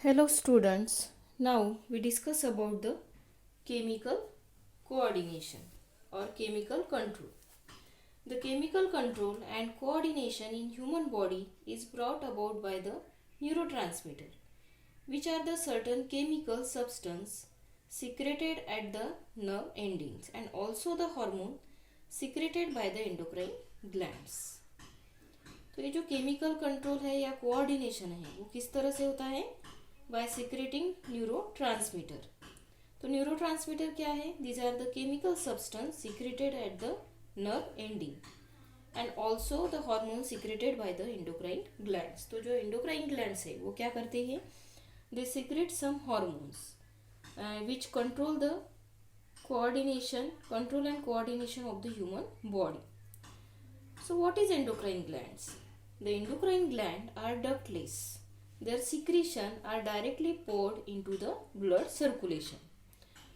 Hello students. Now we discuss about the chemical coordination or chemical control. The chemical control and coordination in human body is brought about by the neurotransmitter, which are the certain chemical substance secreted at the nerve endings and also the hormone secreted by the endocrine glands. तो ये जो chemical control है या coordination है वो किस तरह से होता है? By secreting neurotransmitter. तो न्यूरोट्रांसमीटर क्या है? These are the chemical substance secreted at the nerve ending and also the hormone secreted by the endocrine glands. तो जो एंडोक्राइन ग्लैंड्स है वो क्या करते हैं? They secrete some hormones which control the control and coordination of the human body. So what is endocrine glands? The endocrine gland are ductless. Their secretion are directly poured into the blood circulation.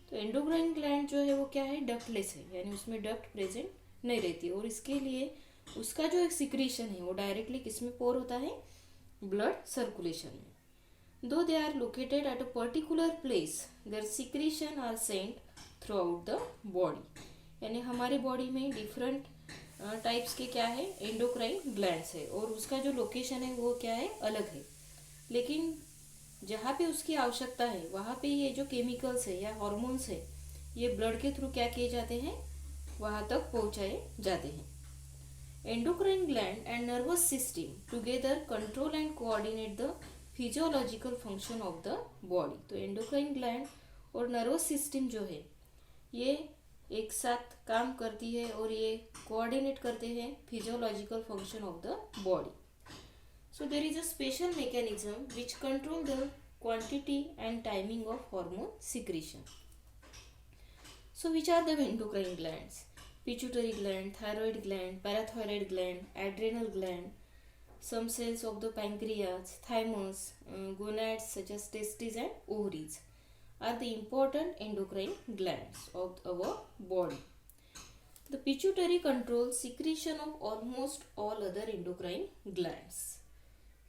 तो endocrine gland जो है वो क्या है? Ductless है, यानी उसमें duct present नहीं रहती और इसके लिए उसका जो एक सिक्रीशन है वो डायरेक्टली किस में पोर होता है? ब्लड सर्कुलेशन में. Though they are located at a particular place their secretion are sent throughout the body. यानी हमारे बॉडी में डिफरेंट टाइप्स के क्या है? एंडोक्राइन ग्लैंड्स है और उसका जो लोकेशन है वो क्या है? अलग है. लेकिन जहाँ पे उसकी आवश्यकता है वहाँ पे ये जो केमिकल्स है या हार्मोन्स है ये ब्लड के थ्रू क्या किए जाते हैं? वहाँ तक पहुँचाए जाते हैं. Endocrine gland and nervous system together control and coordinate the physiological function of the body. तो एंडोक्राइन ग्लैंड और नर्वस सिस्टम जो है ये एक साथ काम करती है और ये कोऑर्डिनेट करते हैं physiological function of the body. So there is a special mechanism which control the quantity and timing of hormone secretion. So which are the endocrine glands? Pituitary gland, thyroid gland, parathyroid gland, adrenal gland, some cells of the pancreas, thymus, gonads such as testes and ovaries are the important endocrine glands of our body. The pituitary controls secretion of almost all other endocrine glands.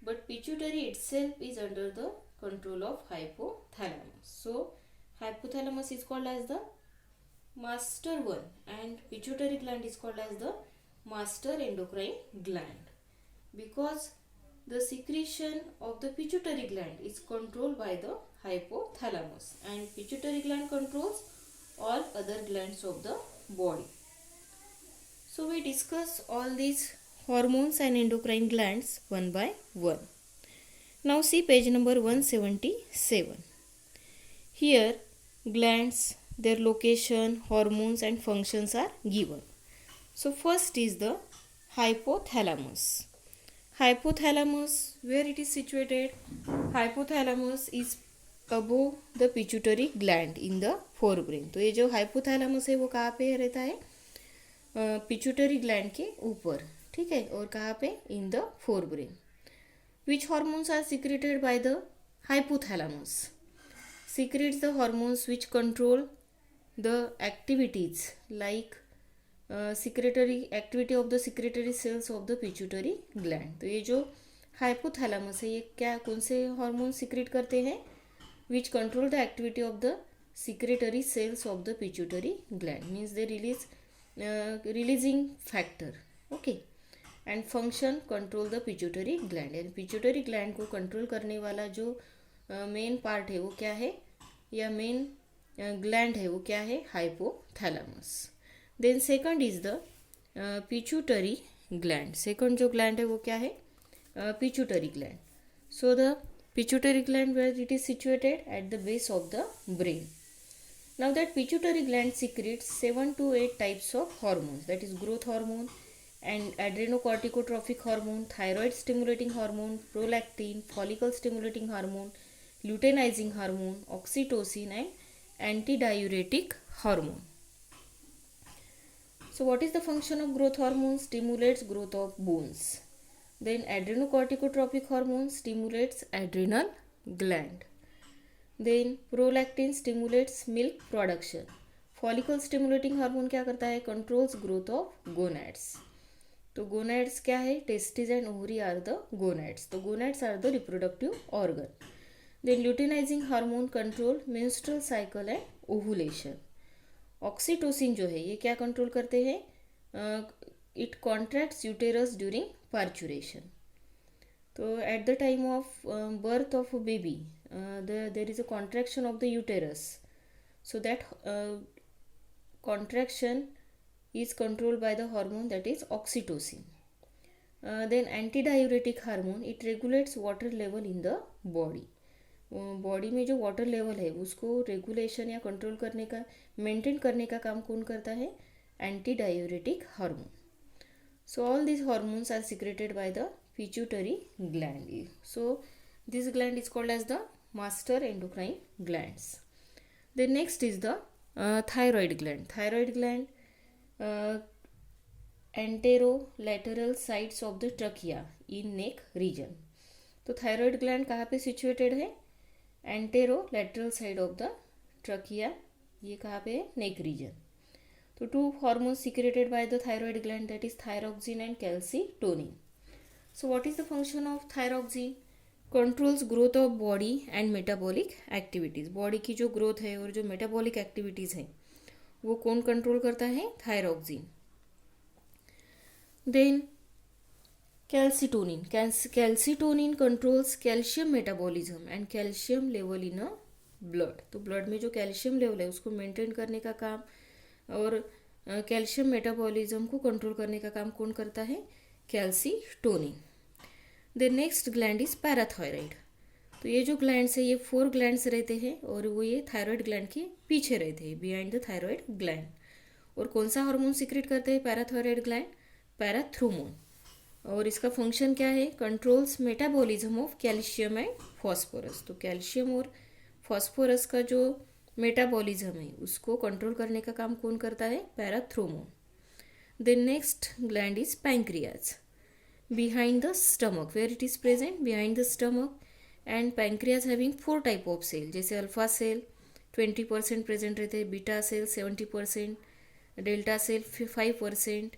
But pituitary itself is under the control of hypothalamus. So hypothalamus is called as the master one and pituitary gland is called as the master endocrine gland, because the secretion of the pituitary gland is controlled by the hypothalamus and pituitary gland controls all other glands of the body. So we discuss all these hormones and endocrine glands one by one. Now see page number 177. Here glands, their location, hormones and functions are given. So first is the hypothalamus. Hypothalamus, where it is situated? Hypothalamus is above the pituitary gland in the forebrain. तो ये जो hypothalamus है वो कहाँ पे रहता है? Pituitary gland के ऊपर, ठीक है. और कहाँ पे? In the forebrain. Which hormones are secreted by the hypothalamus? Secretes the hormones which control the activities like secretory activity of the secretory cells of the pituitary gland. तो ये जो हाइपोथैलेमस है ये क्या कौन से हार्मोन सिक्रेट करते हैं? Which control the activity of the secretory cells of the pituitary gland. Means they releasing factor, okay, and function control the pituitary gland. and pituitary gland को कंट्रोल करने वाला जो मेन पार्ट है वो क्या है या मेन ग्लैंड है वो क्या है? Hypothalamus. Then second is the pituitary gland. Second जो ग्लैंड है वो क्या है? Pituitary gland. So the pituitary gland where it is situated at the base of the brain. Now that pituitary gland secretes 7 to 8 types of hormones, that is growth hormone and adrenocorticotropic hormone, thyroid stimulating hormone, prolactin, follicle stimulating hormone, luteinizing hormone, oxytocin and antidiuretic hormone. So what is the function of growth hormone? Stimulates growth of bones. Then adrenocorticotropic hormone stimulates adrenal gland. Then prolactin stimulates milk production. Follicle stimulating hormone क्या करता है? Controls growth of gonads. तो gonads क्या है? Testis and ovary are the gonads. तो gonads are the reproductive organ. Then luteinizing hormone control menstrual cycle and ovulation. Oxytocin जो है ये क्या कंट्रोल करते हैं? It contracts uterus during parturition. तो at the time of birth of a baby, there is a contraction of the uterus. So that contraction is controlled by the hormone that is oxytocin. Then antidiuretic hormone, it regulates water level in the body. Body में जो water level है उसको regulation या control करने का, maintain करने का काम कौन करता है? Anti diuretic hormone. So all these hormones are secreted by the pituitary gland. So this gland is called as the master endocrine glands. Then next is the thyroid gland. Thyroid gland anterolateral sides of the trachea in neck region. तो thyroid gland कहाँ पे situated है? Anterolateral side of the trachea. ये कहाँ पे है? Neck region. तो two hormones secreted by the thyroid gland, that is thyroxine and calcitonin. So what is the function of thyroxine? Controls growth of body and metabolic activities. Body की जो growth है और जो मेटाबॉलिक एक्टिविटीज है वो कौन control करता है? Thyroxine. Then calcitonin. Calcitonin controls calcium metabolism and calcium level in a blood. तो ब्लड में जो कैल्शियम लेवल है उसको मेंटेन करने का काम और कैल्शियम मेटाबॉलिज्म को कंट्रोल करने का काम कौन करता है? Calcitonin. The next gland is parathyroid. तो ये जो ग्लैंड्स है ये 4 ग्लैंड्स रहते हैं और वो ये थायराइड ग्लैंड के पीछे रहते हैं, बिहाइंड द थायराइड ग्लैंड. और कौन सा हार्मोन सीक्रेट करते हैं पैराथायराइड ग्लैंड? पैराथ्रोमोन. और इसका फंक्शन क्या है? Controls metabolism of calcium and phosphorus. तो कैल्शियम और फॉस्फोरस का जो मेटाबॉलिज्म है उसको कंट्रोल करने का काम कौन करता है? Parathormone. The next gland is pancreas, behind the stomach, where it is present behind the stomach. And pancreas having 4 type of cell, जैसे अल्फा सेल 20% प्रेजेंट रहते हैं, beta cell 70%, delta cell 5%,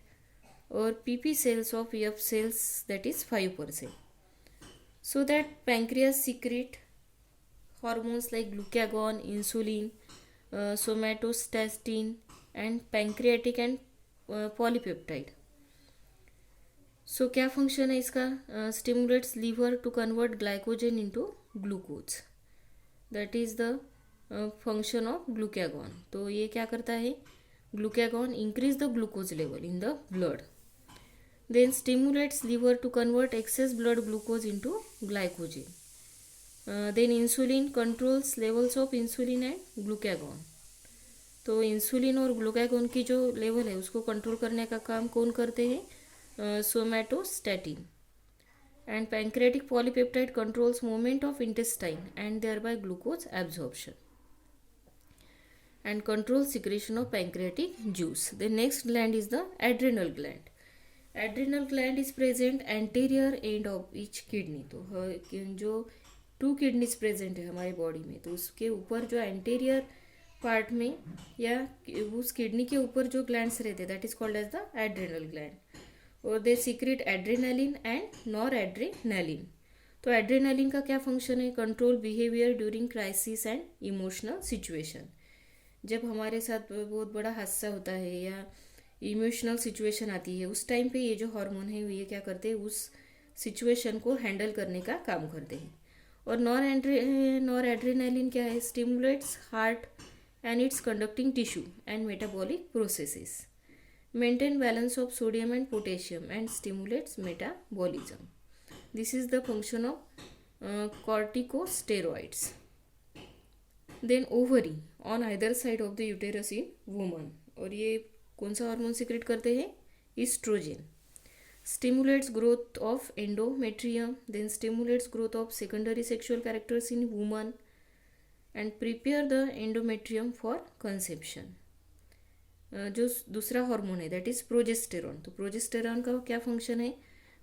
or PP cells of F cells that is 5%. So that pancreas secrete hormones like glucagon, insulin, somatostatin and pancreatic and polypeptide. So क्या function है इसका? Stimulates liver to convert glycogen into glucose. That is the function of glucagon. तो ये क्या करता है? Glucagon increase the glucose level in the blood. Then stimulates liver to convert excess blood glucose into glycogen. Then insulin controls levels of insulin and glucagon. तो insulin और glucagon की जो level है उसको कंट्रोल करने का काम कौन करते हैं? Somatostatin. And pancreatic polypeptide controls movement of intestine and thereby glucose absorption and controls secretion of pancreatic juice. The next gland is the adrenal gland. Adrenal gland is present anterior end of each kidney. तो जो 2 kidneys present है हमारे body में, तो उसके ऊपर जो anterior part में या उस किडनी के ऊपर जो ग्लैंड्स रहते हैं that is called as the adrenal gland. और they secrete adrenaline and noradrenaline. तो एड्रेनालिन का क्या फंक्शन है? Control behaviour during crisis and emotional situation. जब हमारे साथ बहुत बड़ा हादसा होता है या इमोशनल सिचुएशन आती है उस टाइम पे ये जो हार्मोन है ये क्या करते हैं? उस सिचुएशन को हैंडल करने का काम करते हैं. और नॉर एड्रेनालिन क्या है? Stimulates heart and its conducting tissue and metabolic processes, maintain balance of sodium and potassium and stimulates metabolism. This is the function of corticosteroids. Then ovary on either side of the uterus in woman. और ये कौन सा hormone secrete करते हैं? Oestrogen. Stimulates growth of endometrium, then stimulates growth of secondary sexual characters in woman and prepare the endometrium for conception. जो दूसरा hormone है that is progesterone. तो प्रोजेस्टेरॉन का क्या फंक्शन है?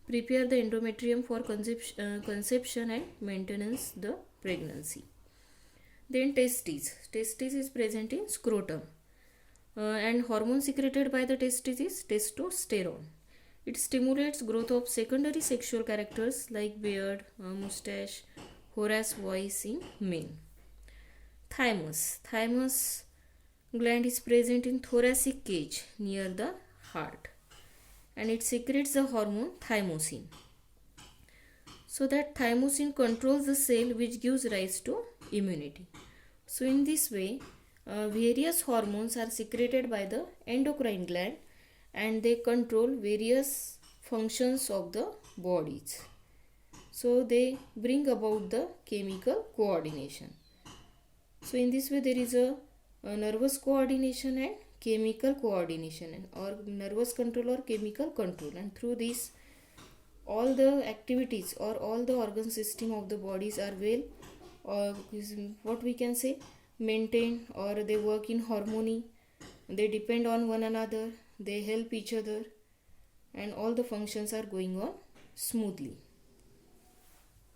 Prepare the endometrium for conception and maintenance the pregnancy. Then testes. Testes is present in scrotum. And hormone secreted by the testes is testosterone. It stimulates growth of secondary sexual characters like beard, mustache, hoarse voice in men. Thymus. Thymus gland is present in thoracic cage near the heart, and it secretes the hormone thymosin. So that thymosin controls the cell which gives rise to immunity. So in this way, various hormones are secreted by the endocrine gland and they control various functions of the bodies. So they bring about the chemical coordination. So in this way there is a nervous coordination and chemical coordination, or nervous control or chemical control, and through this all the activities or all the organ system of the bodies are well, or what we can say, maintained, or they work in harmony, they depend on one another, they help each other, and all the functions are going on smoothly.